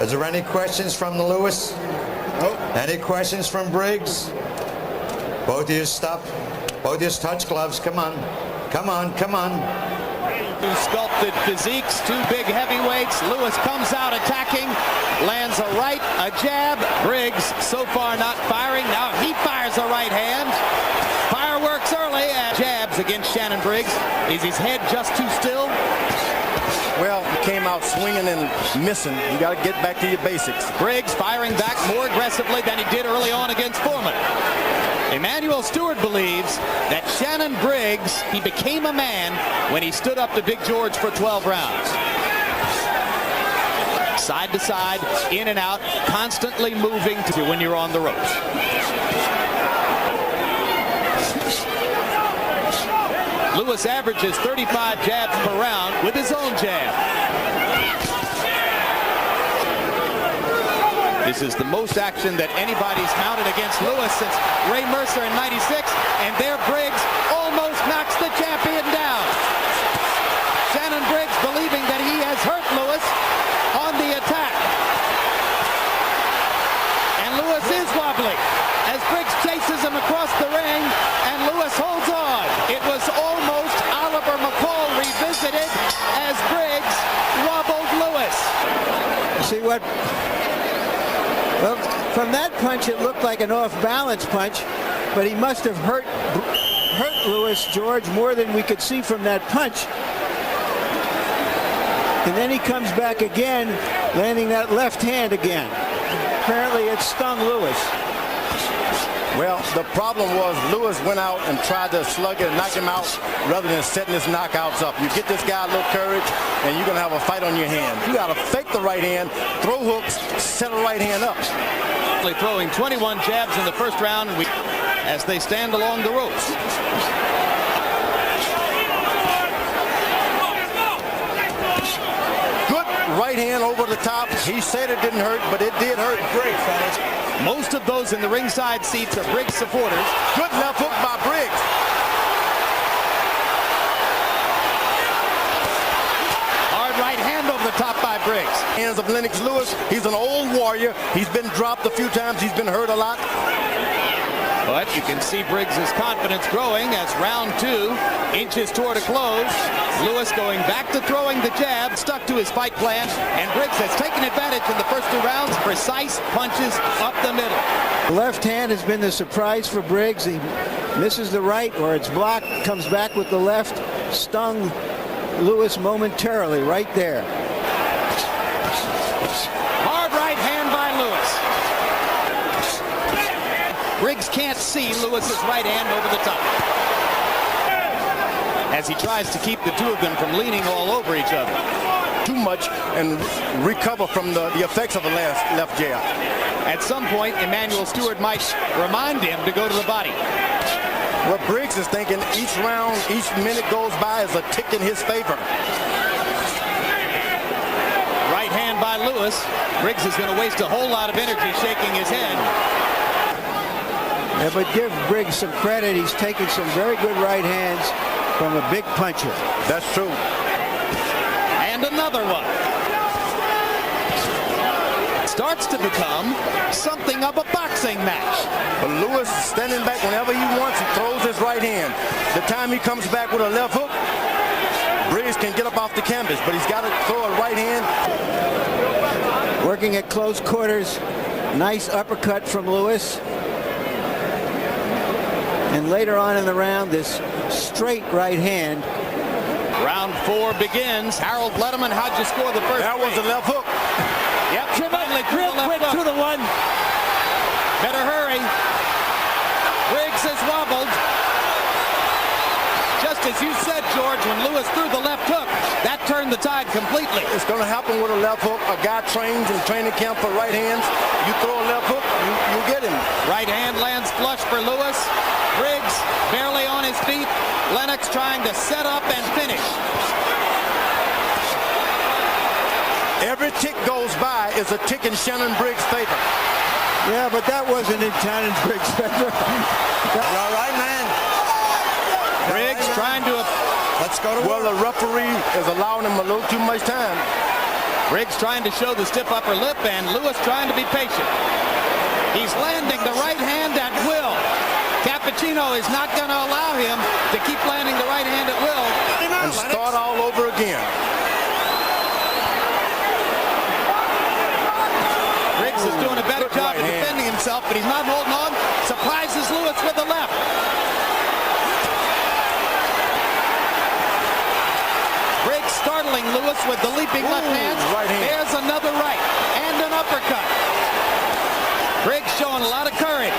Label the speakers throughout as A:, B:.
A: Is there any questions from the Lewis?
B: Nope.
A: Any questions from Briggs? Both of you stop. Both of you touch gloves. Come on. Come on. Come on.
C: Two sculpted physiques, two big heavyweights. Lewis comes out attacking, lands a right, a jab. Briggs so far not firing. Now he fires a right hand. Fireworks early and jabs against Shannon Briggs. Is his head just too still?
B: Well, he came out swinging and missing. You got to get back to your basics.
C: Briggs firing back more aggressively than he did early on against Foreman. Emmanuel Stewart believes that Shannon Briggs, he became a man when he stood up to Big George for 12 rounds. Side to side, in and out, constantly moving to when you're on the ropes. Lewis averages 35 jabs per round with his own jab. This is the most action that anybody's mounted against Lewis since Ray Mercer in '96, and there Briggs almost knocks the champion down. Shannon Briggs believing that he has hurt Lewis on the attack. And Lewis is wobbly as Briggs chases him across the ring, and Lewis holds on. It was almost Oliver McCall revisited as Briggs wobbled Lewis.
D: See what? Well, from that punch, it looked like an off-balance punch, but he must have hurt Lewis, George, more than we could see from that punch. And then he comes back again, landing that left hand again. Apparently, it stung Lewis.
B: Well, the problem was Lewis went out and tried to slug it and knock him out rather than setting his knockouts up. You get this guy a little courage, and you're going to have a fight on your hands. You got to fake the right hand, throw hooks, set a right hand up.
C: Throwing 21 jabs in the first round as they stand along the ropes.
B: Good right hand over the top. He said it didn't hurt, but it did hurt.
C: Great, fellas. Most of those in the ringside seats are Briggs supporters.
B: Good left hook by Briggs.
C: Hard right hand over the top by Briggs.
B: Hands of Lennox Lewis. He's an old warrior. He's been dropped a few times. He's been hurt a lot.
C: But you can see Briggs' confidence growing as round 2 inches toward a close. Lewis going back to throwing the jab, stuck to his fight plan, and Briggs has taken advantage in the first 2 rounds. Precise punches up the middle.
D: The left hand has been the surprise for Briggs. He misses the right, or it's blocked, comes back with the left, stung Lewis momentarily right there.
C: Hard right hand by Lewis. Briggs can't see Lewis's right hand over the top as he tries to keep the two of them from leaning all over each other.
B: Too much and recover from the effects of the left jab.
C: At some point, Emmanuel Stewart might remind him to go to the body.
B: What Briggs is thinking, each round, each minute goes by is a tick in his favor.
C: Right hand by Lewis. Briggs is going to waste a whole lot of energy shaking his head.
D: Yeah, but give Briggs some credit. He's taken some very good right hands from a big puncher.
B: That's true.
C: And another one. Starts to become something of a boxing match.
B: But Lewis is standing back whenever he wants. He throws his right hand. The time he comes back with a left hook, Briggs can get up off the canvas, but he's got to throw a right hand.
D: Working at close quarters. Nice uppercut from Lewis. And later on in the round, this straight right hand.
C: Round 4 begins. Harold Letterman, how'd you score the first?
B: That was a left hook.
C: Yep,
D: Real quick to the one.
C: Better hurry. Briggs has wobbled. Just as you said, George, when Lewis threw the left hook, that turned the tide completely.
B: It's going to happen with a left hook. A guy trains in training camp for right hands. You throw a left hook, you get him.
C: Right hand lands flush for Lewis. Briggs barely on his feet. Lennox trying to set up and finish.
B: Every tick goes by is a tick in Shannon Briggs' favor.
D: Yeah, but that wasn't in Shannon Briggs' favor.
A: You all right, man?
C: Briggs trying to...
A: Let's go to
B: Well,
A: work.
B: the referee is allowing him a little too much time.
C: Briggs trying to show the stiff upper lip, and Lewis trying to be patient. He's landing the right hand at will. Cappuccino is not going to allow him to keep landing the right hand at will.
B: And start all over again.
C: Briggs is doing a better job of defending himself, but he's not holding on. Surprises Lewis with the left. Briggs startling Lewis with the leaping left hand.
B: Right hand.
C: There's another right and an uppercut. Briggs showing a lot of courage.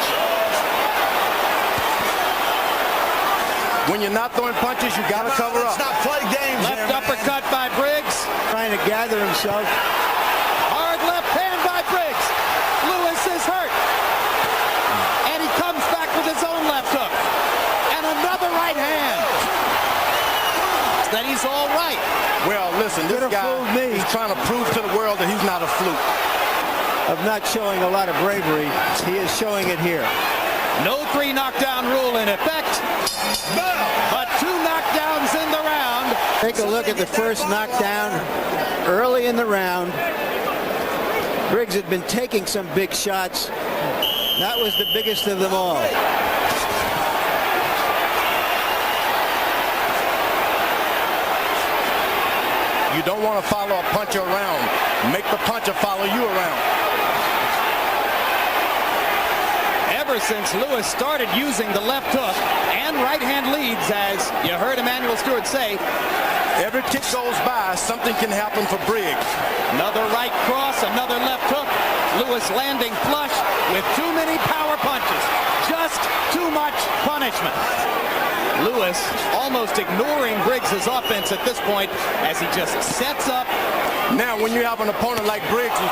B: When you're not throwing punches, you got to cover up.
A: Let's not play games
C: Left
A: here,
C: uppercut by Briggs.
D: Trying to gather himself.
C: Hard left hand by Briggs. Lewis is hurt. And he comes back with his own left hook. And another right hand. That he's all right.
B: Well, listen, this guy is trying to prove to the world that he's not a fluke.
D: Of not showing a lot of bravery, he is showing it here.
C: No 3 knockdown rule in effect, but 2 knockdowns in the round.
D: Take a look at the first knockdown early in the round. Briggs had been taking some big shots. That was the biggest of them all.
B: You don't want to follow a puncher around. Make the puncher follow you around.
C: Ever since Lewis started using the left hook and right hand leads, as you heard Emmanuel Stewart say,
B: every kick goes by, something can happen for Briggs.
C: another right cross, another left hook. Lewis landing flush with too many power punches. Just too much punishment. Lewis almost ignoring Briggs' offense at this point as he just sets up.
B: Now, when you have an opponent like Briggs,
C: And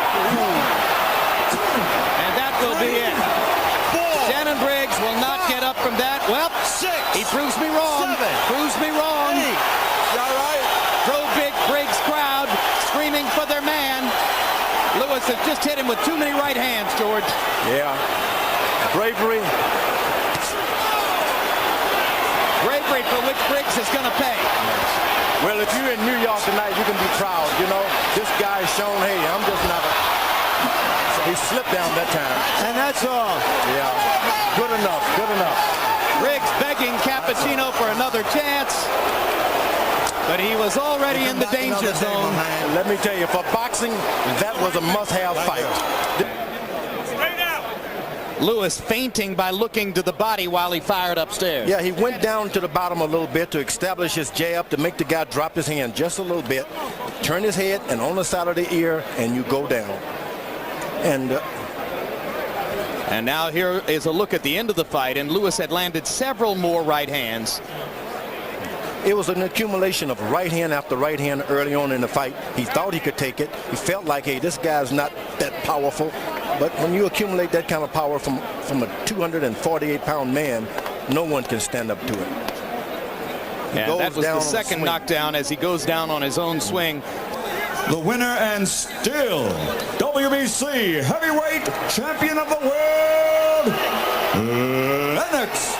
C: that will be it. Shannon Briggs will not get up from that. Well,
A: 6.
C: he proves me wrong.
A: 7.
C: Proves me wrong.
A: 8. All right.
C: Pro big Briggs crowd screaming for their man. Lewis has just hit him with too many right hands, George.
B: yeah, bravery.
C: Bravery for which Briggs is going to pay.
B: Well, if you're in New York tonight, you can be proud. You know, this guy's shown, hey, I'm just not a... He slipped down that time.
D: And that's all.
B: Yeah, good enough, good enough.
C: Briggs begging Cappuccino for another chance. But he was already in the danger zone.
B: Let me tell you, for boxing, that was a must-have fight.
C: Lewis fainting by looking to the body while he fired upstairs.
B: Yeah, he went down to the bottom a little bit to establish his jab, to make the guy drop his hand just a little bit, turn his head and on the side of the ear, and you go down.
C: And now here is a look at the end of the fight, and Lewis had landed several more right hands.
B: It was an accumulation of right hand after right hand early on in the fight. He thought he could take it. He felt like, hey, this guy's not that powerful. But when you accumulate that kind of power from a 248-pound man, no one can stand up to it.
C: And that was the second knockdown as he goes down on his own swing.
E: The winner and still WBC heavyweight champion of the world, Lennox.